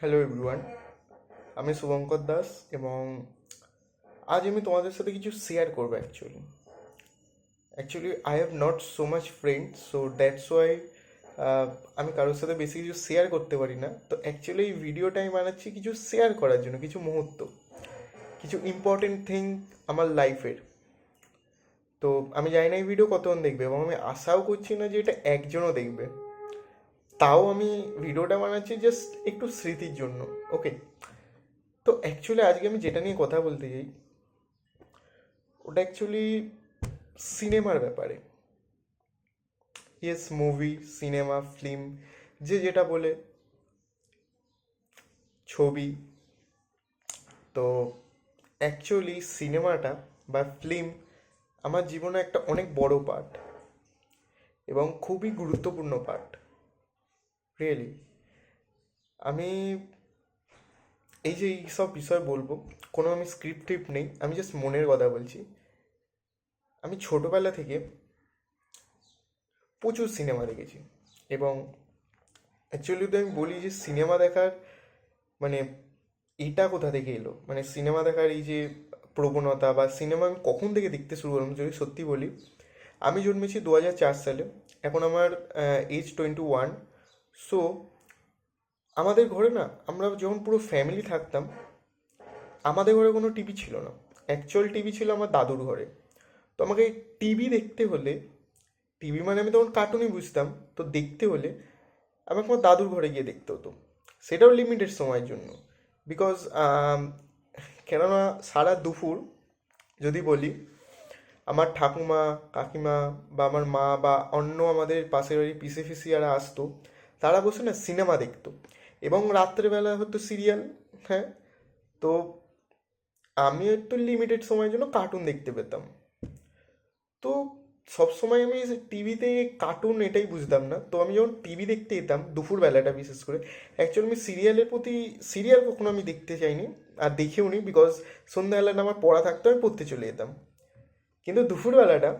Hello everyone, আমি শুভঙ্কর দাস এবং আজ আমি তোমাদের সাথে কিছু শেয়ার করবো। Actually I have not so much friend, so that's why আমি কারোর সাথে বেশি কিছু শেয়ার করতে পারি না। তো অ্যাকচুয়ালি এই ভিডিওটা আমি বানাচ্ছি কিছু শেয়ার করার জন্য, কিছু মুহূর্ত, কিছু ইম্পর্টেন্ট থিং আমার লাইফের। তো আমি জানি না এই ভিডিও কতক্ষণ দেখবে এবং আমি আশাও করছি না যে এটা একজনও দেখবে। তাও আমি ভিডিওটা বানাচ্ছি জাস্ট একটু স্মৃতির জন্য। ওকে, তো অ্যাকচুয়ালি আজকে আমি যেটা নিয়ে কথা বলতে চাই ওটা অ্যাকচুয়ালি সিনেমার ব্যাপারে। ইয়েস, মুভি, সিনেমা, ফিল্ম, যে যেটা বলে, ছবি। তো অ্যাকচুয়ালি সিনেমাটা বা ফিল্ম আমার জীবনে একটা অনেক বড় পার্ট এবং খুবই গুরুত্বপূর্ণ পার্ট। রিয়েলি আমি এই যে এই সব বিষয় বলবো, কোনো আমি স্ক্রিপ্ট ট্রিপ্ট নেই, আমি জাস্ট মনের কথা বলছি। আমি ছোটোবেলা থেকে প্রচুর সিনেমা দেখেছি এবং অ্যাকচুয়ালি যদি আমি বলি যে সিনেমা দেখার মানে এটা কোথা থেকে এলো, মানে সিনেমা দেখার এই যে প্রবণতা বা সিনেমা আমি কখন থেকে দেখতে শুরু করলাম, যদি সত্যি বলি, আমি জন্মেছি 2004 সালে। এখন আমার এজ 21। সো আমাদের ঘরে না, আমরা যখন পুরো ফ্যামিলি থাকতাম, আমাদের ঘরে কোনো টিভি ছিল না। অ্যাকচুয়াল টিভি ছিল আমার দাদুর ঘরে। তো আমাকে টিভি দেখতে হলে, টিভি মানে আমি তখন কার্টুনই বুঝতাম, তো দেখতে হলে আমাকে আমার দাদুর ঘরে গিয়ে দেখতে হতো, সেটাও লিমিটেড সময়ের জন্য। বিকজ কেননা সারা দুপুর যদি বলি, আমার ঠাকুমা, কাকিমা বা আমার মা বা অন্য আমাদের পাশের বাড়ি পিসি ফিসি যারা আসতো, তারা বসে না সিনেমা দেখতো এবং রাত্রেবেলা হতো সিরিয়াল। হ্যাঁ, তো আমি একটু লিমিটেড সময়ের জন্য কার্টুন দেখতে পেতাম। তো সবসময় আমি টিভিতে কার্টুন এটাই বুঝতাম না। তো আমি যখন টিভি দেখতে যেতাম দুপুরবেলাটা বিশেষ করে, অ্যাকচুয়ালি আমি সিরিয়ালের প্রতি, সিরিয়াল কখনো আমি দেখতে চাইনি আর দেখেও নি, বিকজ সন্ধ্যাবেলাটা আমার পড়া থাকতো, আমি পড়তে চলে যেতাম। কিন্তু দুপুরবেলাটা,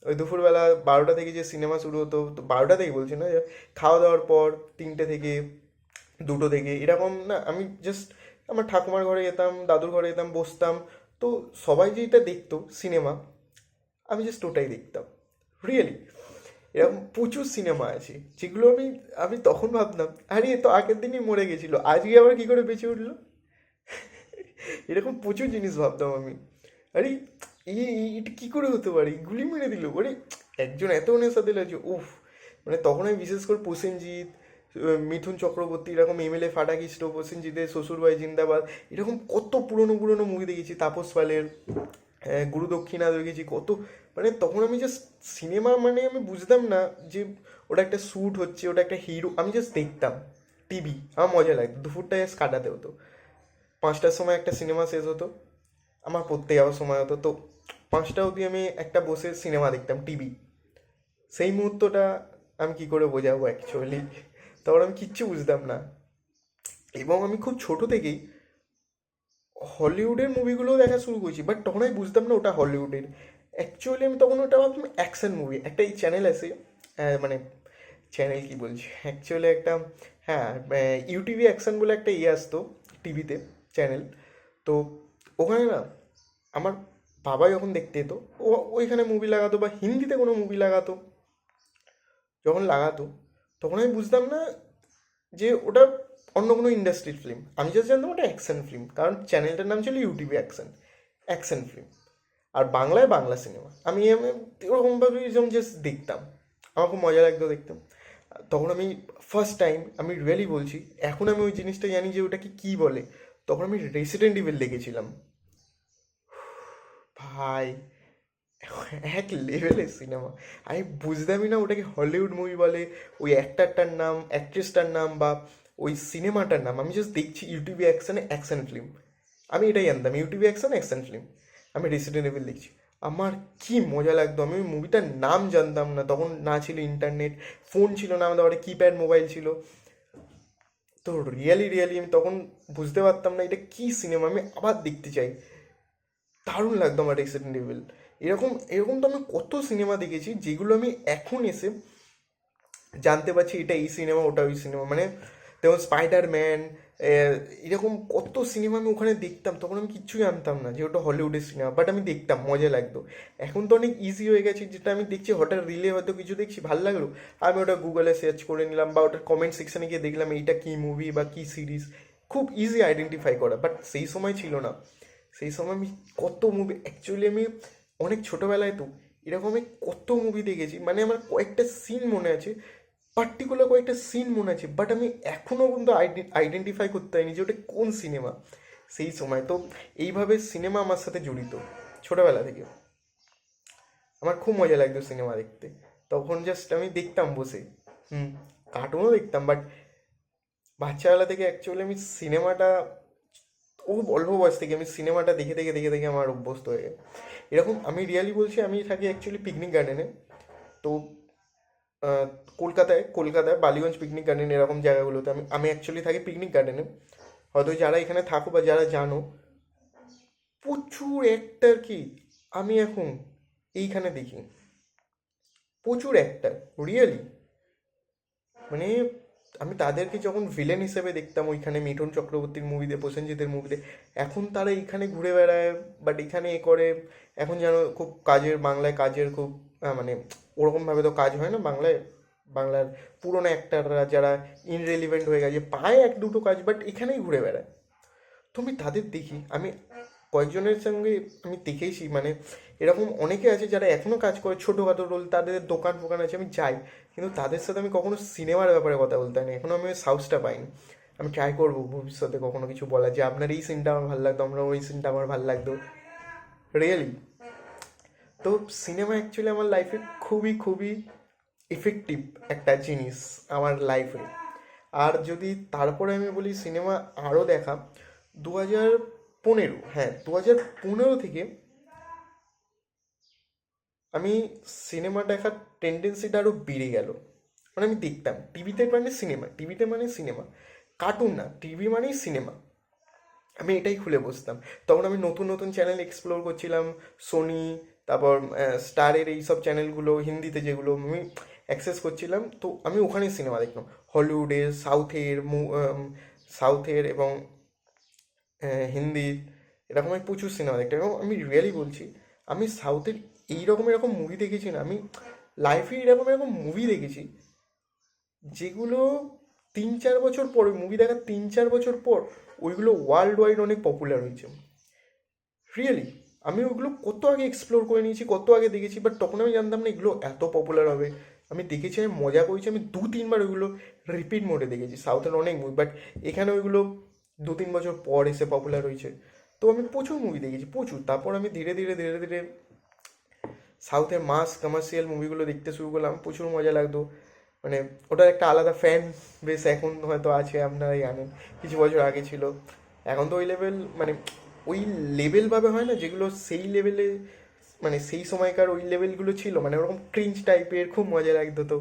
ওই দুপুরবেলা 12টা থেকে যে সিনেমা শুরু হতো, তো 12টা থেকে বলছি না, যে খাওয়া দাওয়ার পর 3টে থেকে 2টো থেকে এরকম না, আমি জাস্ট আমার ঠাকুমার ঘরে যেতাম, দাদুর ঘরে যেতাম, বসতাম। তো সবাই যেটা দেখতো সিনেমা, আমি জাস্ট ওটাই দেখতাম। রিয়েলি এরকম প্রচুর সিনেমা আছে যেগুলো আমি আমি তখন ভাবতাম, আরে এ তো আগের দিনই মরে গেছিল, আজকে আবার কী করে বেঁচে উঠলো। এরকম প্রচুর জিনিস ভাবতাম আমি। আরে এটা কী করে হতে পারে, গুলি মেরে দিল, আরে একজন এত নেশা দিল যে উফ। মানে তখন আমি বিশেষ করে প্রসেনজিৎ, মিঠুন চক্রবর্তী, এরকম এমএলএ ফাটাকিস্ট, প্রসেনজিতের শ্বশুরবাড়ি জিন্দাবাদ, এরকম কত পুরনো পুরনো মুভি দেখেছি, তাপস পালের গুরু দক্ষিণা দেখেছি কত। মানে তখন আমি জাস্ট সিনেমা মানে আমি বুঝতাম না যে ওটা একটা শ্যুট হচ্ছে, ওটা একটা হিরো, আমি জাস্ট দেখতাম টিভি। আমার মজা লাগতো, দুপুরটা জাস্ট কাটাতে হতো। 5টার সময় একটা সিনেমা শেষ হতো, আমার পড়তে যাওয়ার সময় হতো, তো 5টা অবধি আমি একটা বসে সিনেমা দেখতাম টিভি। সেই মুহূর্তটা আমি কি করে বোঝাবো অ্যাকচুয়ালি, তখন আমি কিচ্ছু বুঝতাম না। এবং আমি খুব ছোট থেকেই হলিউডের মুভিগুলোও দেখা শুরু করেছি, বাট তখন আমি বুঝতাম না ওটা হলিউডের। অ্যাকচুয়ালি আমি তখন ওটা ভাবতাম অ্যাকশন মুভি। একটা এই চ্যানেল আছে, মানে চ্যানেল কি বলছি, অ্যাকচুয়ালি একটা, হ্যাঁ, ইউটিভি অ্যাকশন বলে একটা ইয়ে আসতো টিভিতে, চ্যানেল। তো ওখানে না আমার বাবা যখন দেখতে যেত, ও ওইখানে মুভি লাগাতো বা হিন্দিতে কোনো মুভি লাগাতো, যখন লাগাতো তখন আমি বুঝতাম না যে ওটা অন্য কোনো ইন্ডাস্ট্রির ফিল্ম। আমি জাস্ট জানতাম ওটা অ্যাকশন ফিল্ম, কারণ চ্যানেলটার নাম ছিল ইউটিভি অ্যাকশন, অ্যাকশন ফিল্ম। আর বাংলায় বাংলা সিনেমা আমি এরকমভাবে যেমন জাস্ট দেখতাম, আমার খুব মজা লাগতো দেখতাম। তখন আমি ফার্স্ট টাইম, আমি রিয়েলি বলছি, এখন আমি ওই জিনিসটা জানি যে ওটাকে কী বলে। তখন আমি রেসিডেন্ট ইভিল দেখেছিলাম। ভাই, এক লেভেলের সিনেমা। আমি বুঝতামই না ওটাকে হলিউড মুভি বলে, ওই অ্যাক্টারটার নাম, অ্যাক্ট্রেসটার নাম বা ওই সিনেমাটার নাম। আমি জাস্ট দেখছি ইউটিউবে অ্যাকশানে অ্যাকশন ফিল্ম, আমি এটাই জানতাম ইউটিউবে অ্যাকশন অ্যাকশন ফিল্ম। আমি রেসিডেন্ট এভিল দেখছি, আমার কি মজা লাগতো। আমি ওই মুভিটার নাম জানতাম না, তখন না ছিল ইন্টারনেট, ফোন ছিল না আমাদের ঘরে, কিপ্যাড মোবাইল ছিল। তো রিয়েলি রিয়েলি আমি তখন বুঝতে পারতাম না এটা কী সিনেমা, আমি আবার দেখতে চাই। দারুণ লাগতো আমার রেসিডেন্ট ইভিল। এরকম এরকম তো আমি কত সিনেমা দেখেছি যেগুলো আমি এখন এসে জানতে পারছি এটা এই সিনেমা, ওটা ওই সিনেমা। মানে যেমন স্পাইডারম্যান, এরকম কত সিনেমা আমি ওখানে দেখতাম, তখন আমি কিচ্ছু জানতাম না যে ওটা হলিউডের সিনেমা, বাট আমি দেখতাম, মজা লাগতো। এখন তো অনেক ইজি হয়ে গেছে, যেটা আমি দেখছি হঠাৎ রিলে হয়তো কিছু দেখছি ভালো লাগলো, আমি ওটা গুগলে সার্চ করে নিলাম বা ওটার কমেন্ট সেকশনে গিয়ে দেখলাম এইটা কী মুভি বা কী সিরিজ, খুব ইজি আইডেন্টিফাই করা। বাট সেই সময় ছিল না। সেই সময় আমি কত মুভি, অ্যাকচুয়ালি আমি অনেক ছোটোবেলায় তো এরকম আমি কত মুভি দেখেছি, মানে আমার কয়েকটা সিন মনে আছে, পার্টিকুলার কয়েকটা সিন মনে আছে, বাট আমি এখনও পর্যন্ত আইডেন্টিফাই করতে পারিনি যে ওটা কোন সিনেমা। সেই সময় তো এইভাবে সিনেমা আমার সাথে জড়িত ছোটোবেলা থেকে। আমার খুব মজা লাগতো সিনেমা দেখতে। তখন জাস্ট আমি দেখতাম বসে। হুম। কার্টুনও দেখতাম, বাট বাচ্চাবেলা থেকে অ্যাকচুয়ালি আমি সিনেমাটা, ও অল্প বয়স থেকে আমি সিনেমাটা দেখে দেখে দেখে দেখে আমার অভ্যস্ত হয়ে গেছে। এরকম আমি রিয়ালি বলছি, আমি থাকি অ্যাকচুয়ালি পিকনিক গার্ডেনে। তো আহ, কলকাতায় বালিগঞ্জ পিকনিক গার্ডেন এরকম জায়গাগুলোতে আমি আমি অ্যাকচুয়ালি থাকি পিকনিক গার্ডেনে। হয়তো যারা এখানে থাকো বা যারা জানো, প্রচুর অ্যাক্টার কি আমি এখন এইখানে দেখি, প্রচুর অ্যাক্টার, রিয়েলি। মানে আমি তাদেরকে যখন ভিলেন হিসেবে দেখতাম ওইখানে মিঠুন চক্রবর্তীর মুভিতে, প্রসেনজিতের মুভিতে, এখন তারা এইখানে ঘুরে বেড়ায়, বাট এখানে এ করে। এখন যেন খুব কাজের, বাংলায় কাজের খুব মানে ওরকমভাবে তো কাজ হয় না বাংলায়। বাংলার পুরোনো অ্যাক্টাররা যারা ইনরেলিভেন্ট হয়ে গেছে পায় এক দুটো কাজ, বাট এখানেই ঘুরে বেড়ায়। তো আমি তাদের দেখি, আমি কয়েকজনের সঙ্গে আমি দেখেছি, মানে এরকম অনেকে আছে যারা এখনও কাজ করে ছোটোখাটো রোল, তাদের দোকান ফোকান আছে, আমি যাই, কিন্তু তাদের সাথে আমি কখনো সিনেমার ব্যাপারে কথা বলতে পারিনি, এখনও আমি ওই সাহসটা পাইনি। আমি ট্রাই করবো ভবিষ্যতে কখনো কিছু বলা, যে আপনার এই সিনটা আমার ভালো লাগতো, আপনার ওই সিনটা আমার ভালো লাগতো, রিয়েলি। তো সিনেমা অ্যাকচুয়ালি আমার লাইফে খুবই খুবই ইফেক্টিভ একটা জিনিস আমার লাইফে। আর যদি তারপরে আমি বলি সিনেমা আরও দেখা, 2015, হ্যাঁ 2015 থেকে আমি সিনেমা দেখার টেন্ডেন্সিটা আরও বেড়ে গেল। মানে আমি দেখতাম টিভিতে মানে সিনেমা, টিভিতে মানে সিনেমা, কার্টুন না, টিভি মানেই সিনেমা। আমি এটাই খুলে বসতাম। তখন আমি নতুন নতুন চ্যানেল এক্সপ্লোর করছিলাম, সোনি, তারপর স্টারের এইসব চ্যানেলগুলো হিন্দিতে যেগুলো আমি অ্যাক্সেস করছিলাম, তো আমি ওখানেই সিনেমা দেখতাম। হলিউডের, সাউথের এবং হিন্দি, এরকম আমি প্রচুর সিনেমা দেখতাম। এবং আমি রিয়েলি বলছি, আমি সাউথের এইরকম এরকম মুভি দেখেছি না, আমি লাইফে এরকম এরকম মুভি দেখেছি যেগুলো 3-4 বছর পর, মুভি দেখার 3-4 বছর পর ওইগুলো ওয়ার্ল্ড ওয়াইড অনেক পপুলার হয়েছে, রিয়েলি। আমি ওগুলো কত আগে এক্সপ্লোর করে নিয়েছি, কত আগে দেখেছি, বাট তখন আমি জানতাম না এগুলো এত পপুলার হবে। আমি দেখেছি, আমি মজা করেছি, আমি 2-3 বার ওইগুলো রিপিট মোডে দেখেছি সাউথের অনেক মুভি, বাট এখানে ওইগুলো 2-3 বছর পর এসে পপুলার হয়েছে। তো আমি প্রচুর মুভি দেখেছি, প্রচুর। তারপর আমি ধীরে ধীরে ধীরে ধীরে সাউথের মাস কমার্শিয়াল মুভিগুলো দেখতে শুরু করলাম, প্রচুর মজা লাগতো। মানে ওটার একটা আলাদা ফ্যান বেশ এখন হয়তো আছে, আপনারাই জানেন, কিছু বছর আগে ছিল। এখন তো ওই লেভেল, মানে ওই লেভেলভাবে হয় না যেগুলো সেই লেভেলে, মানে সেই সময়কার ওই লেভেলগুলো ছিল, মানে ওরকম ক্রিঞ্চ টাইপের, খুব মজা লাগতো। তো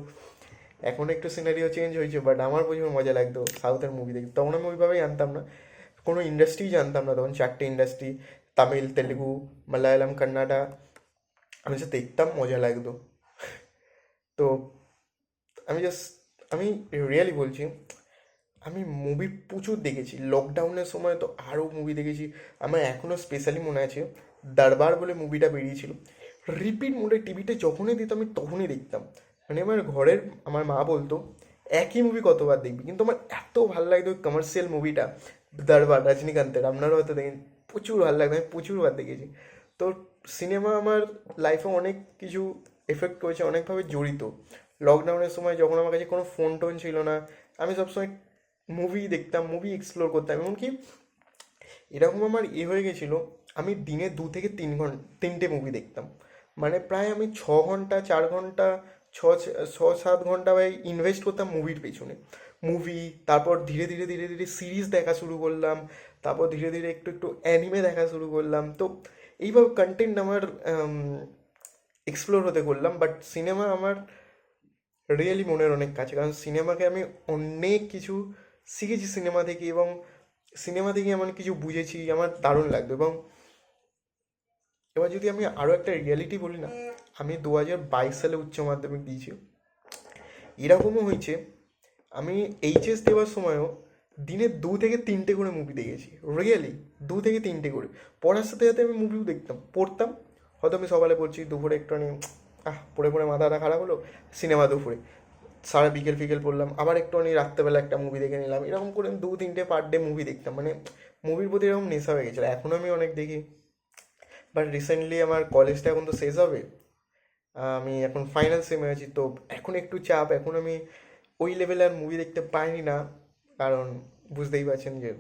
এখন একটু সিনারিও চেঞ্জ হয়েছে, বাট আমার প্রচুর মজা লাগতো সাউথের মুভি দেখতে। তখন আমি ওইভাবেই জানতাম না, কোনো ইন্ডাস্ট্রি জানতাম না তখন, 4টে ইন্ডাস্ট্রি, তামিল, তেলেগু, মালায়ালাম, কান্নাডা, আমি যে দেখতাম মজা লাগতো। তো আমি জাস্ট, আমি রিয়েলি বলছি, আমি মুভি প্রচুর দেখেছি লকডাউনের সময়, তো আরও মুভি দেখেছি। আমার এখনও স্পেশালি মনে আছে দরবার বলে মুভিটা বেরিয়েছিল, রিপিট মোডে টিভিতে যখনই দিত আমি তখনই দেখতাম। মানে আমার ঘরের, আমার মা বলতো একই মুভি কতবার দেখবি, কিন্তু আমার এত ভালো লাগতো ওই কমার্শিয়াল মুভিটা দরবার, রজনীকান্তের, আপনারাও হয়তো দেখেন, প্রচুর ভালো লাগতো, আমি প্রচুরবার দেখেছি। তো সিনেমা আমার লাইফে অনেক কিছু এফেক্ট করেছে, অনেকভাবে জড়িত। লকডাউনের সময় যখন আমার কাছে কোনো ফোন টোন ছিল না, আমি সবসময় মুভি দেখতাম, মুভি এক্সপ্লোর করতাম। এমনকি এরকম আমার হয়ে গেছিলো, আমি দিনে 2 থেকে 3 ঘন্টা 3টে মুভি দেখতাম। মানে প্রায় আমি 6 ঘন্টা, 4 ঘন্টা, ছ 7 ঘন্টা ভাই ইনভেস্ট করতাম মুভির পেছনে। মুভি, তারপর ধীরে ধীরে ধীরে ধীরে সিরিজ দেখা শুরু করলাম, তারপর ধীরে ধীরে একটু একটু অ্যানিমে দেখা শুরু করলাম। তো এইভাবে কন্টেন্ট আমার এক্সপ্লোর হতে করলাম। বাট সিনেমা আমার রিয়েলি মনের অনেক কাছে, কারণ সিনেমাকে আমি অনেক কিছু শিখেছি সিনেমা থেকে, এবং সিনেমা থেকে এমন কিছু বুঝেছি আমার দারুণ লাগতো। এবং এবার যদি আমি আরও একটা রিয়ালিটি বলি না, আমি 2022 সালে উচ্চ মাধ্যমিক দিয়েছি। এরকমও হয়েছে, আমি এইচএস দেওয়ার সময়ও দিনে 2 থেকে 3টে করে মুভি দেখেছি, রিয়েলি 2 থেকে 3টে করে। পড়ার সাথে সাথে আমি মুভিও দেখতাম, পড়তাম। হয়তো আমি সকালে পড়ছি, দুপুরে একটুখানি পড়ে পড়ে মাথাটা খারাপ হলো, সিনেমা দুপুরে, সারা বিকেল ফিকেল পড়লাম, আবার একটুখানি রাত্রেবেলা একটা মুভি দেখে নিলাম, এরকম করে 2-3টে পার ডে মুভি দেখতাম। মানে মুভির প্রতি এরকম নেশা হয়ে গেছিলো। এখনও আমি অনেক দেখি, বাট রিসেন্টলি আমার কলেজটা এখন তো শেষ হবে, আমি এখন ফাইনাল সেমে আছি, তো এখন একটু চাপ, এখন আমি ওই লেভেলে আর মুভি দেখতে পাইনি না, কারণ বুঝতেই পারছেন যে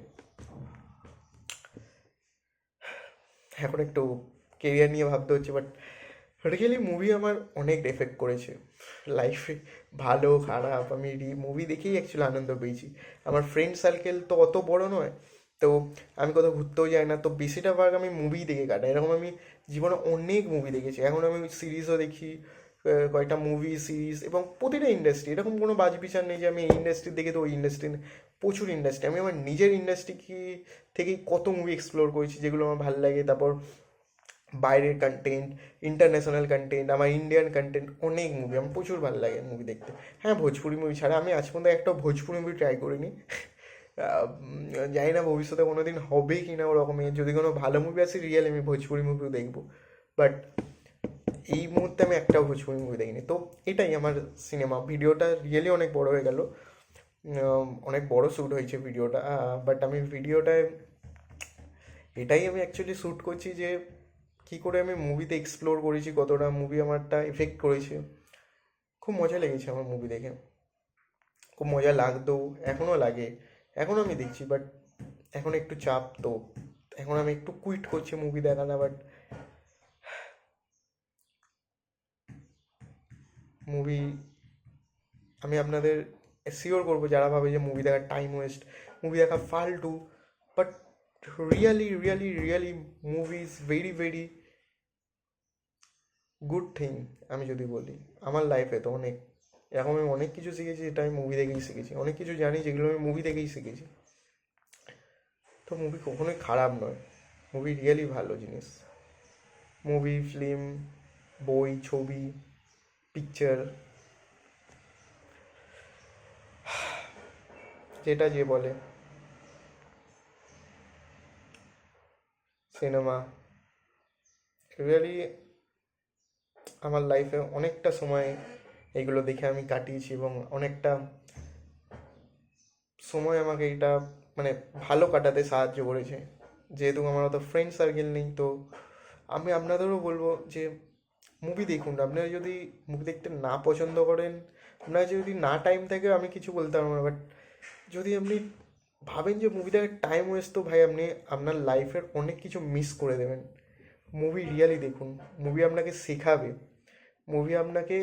এখন একটু কেরিয়ার নিয়ে ভাবতে হচ্ছে। বাট রিয়েলি মুভি আমার অনেক এফেক্ট করেছে লাইফে, ভালো খারাপ। আমি মুভি দেখেই অ্যাকচুয়ালি আনন্দ পেয়েছি। আমার ফ্রেন্ড সার্কেল তো অত বড় নয়, তো আমি কোথাও ঘুরতেও যাই না, তো বেশিটা ভাগ আমি মুভি দেখে কাটাই। এরকম আমি জীবনে অনেক মুভি দেখেছি, এখন আমি সিরিজও দেখি, কয়েকটা মুভি সিরিজ, এবং প্রতিটা ইন্ডাস্ট্রি, এরকম কোনো বাছবিচার নেই যে আমি এই ইন্ডাস্ট্রি দেখে তো ওই ইন্ডাস্ট্রি। প্রচুর ইন্ডাস্ট্রি, আমি আমার নিজের ইন্ডাস্ট্রি থেকেই কত মুভি এক্সপ্লোর করেছি যেগুলো আমার ভালো লাগে। তারপর বাইরের কন্টেন্ট, ইন্টারন্যাশনাল কন্টেন্ট, আমার ইন্ডিয়ান কন্টেন্ট, অনেক মুভি আমার প্রচুর ভালো লাগে মুভি দেখতে। হ্যাঁ, ভোজপুরি মুভি ছাড়া আমি আজ পর্যন্ত একটা ভোজপুরি মুভি ট্রাই করিনি। জানি না ভবিষ্যতে কোনো দিন হবে কি না ওরকমের, যদি কোনো ভালো মুভি আসে রিয়েল আমি ভোজপুরি মুভিও দেখবো, বাট এই মুহূর্তে আমি একটাও ভোজপুরি মুভি দেখিনি। তো এটাই আমার সিনেমা। ভিডিওটা রিয়েলি অনেক বড় হয়ে গেল, অনেক বড় শ্যুট হয়েছে ভিডিওটা, বাট আমি ভিডিওটায় এটাই আমি অ্যাকচুয়ালি শ্যুট করছি যে কী করে আমি মুভিতে এক্সপ্লোর করেছি, কতটা মুভি আমারটা এফেক্ট করেছে। খুব মজা লেগেছে আমার মুভি দেখে, খুব মজা লাগতো, এখনও লাগে, এখনও আমি দেখছি। বাট এখন একটু চাপ, তো এখন আমি একটু কুইট করছি মুভি দেখাটা। বাট মুভি আমি আপনাদের শিওর করবো, যারা ভাবে যে মুভি দেখার টাইম ওয়েস্ট, মুভি দেখা ফালতু, but really really really movie is very very good thing. আমি যদি বলি আমার লাইফে তো অনেক এরকম আমি অনেক কিছু শিখেছি, যেটা আমি মুভি দেখেই শিখেছি, অনেক কিছু জানি যেগুলো আমি মুভি দেখেই শিখেছি। তো মুভি কখনোই খারাপ নয়, মুভি রিয়েলি ভালো জিনিস। মুভি, ফিল্ম, বই, ছবি, পিকচার, যেটা যে বলে, সিনেমা, রিয়েলি আমার লাইফে অনেকটা সময় এইগুলো দেখে আমি কাটিয়েছি, এবং অনেকটা সময় আমাকে এটা মানে ভালো কাটাতে সাহায্য করেছে। যেহেতু আমার অত ফ্রেন্ড সার্কেল নেই, তো আমি আপনাদেরও বলবো যে মুভি দেখুন। আপনারা যদি মুভি দেখতে না পছন্দ করেন, আপনার যদি না টাইম থাকে, আমি কিছু বলতে পারবো না, বাট যদি আপনি ভাবেন যে মুভি দেখার টাইম ওয়েস্ট, তো ভাই আপনি আপনার লাইফের অনেক কিছু মিস করে দেবেন। মুভি রিয়ালি দেখুন, মুভি আপনাকে শেখাবে, মুভি আপনাকে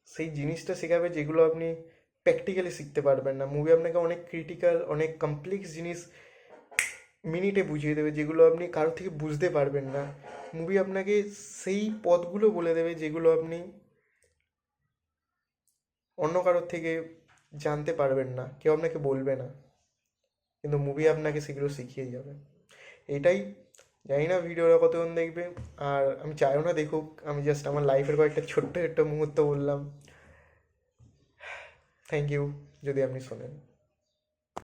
সেই জিনিসটা শেখাবে যেগুলো আপনি প্র্যাকটিক্যালি শিখতে পারবেন না। মুভি আপনাকে অনেক ক্রিটিক্যাল, অনেক কমপ্লেক্স জিনিস মিনিটে বুঝিয়ে দেবে, যেগুলো আপনি কারোর থেকে বুঝতে পারবেন না। মুভি আপনাকে সেই পথগুলো বলে দেবে যেগুলো আপনি অন্য কারোর থেকে জানতে পারবেন না, কেউ আপনাকে বলবে না, কিন্তু মুভি আপনাকে সেগুলো শিখিয়ে যাবে। এটাই, জানি না ভিডিওটা কতক্ষণ দেখবে, আর আমি চাইও না দেখুক, আমি জাস্ট আমার লাইফের কয়েকটা ছোট্ট ছোট্ট মুহূর্ত বললাম। থ্যাংক ইউ যদি আপনি শোনেন।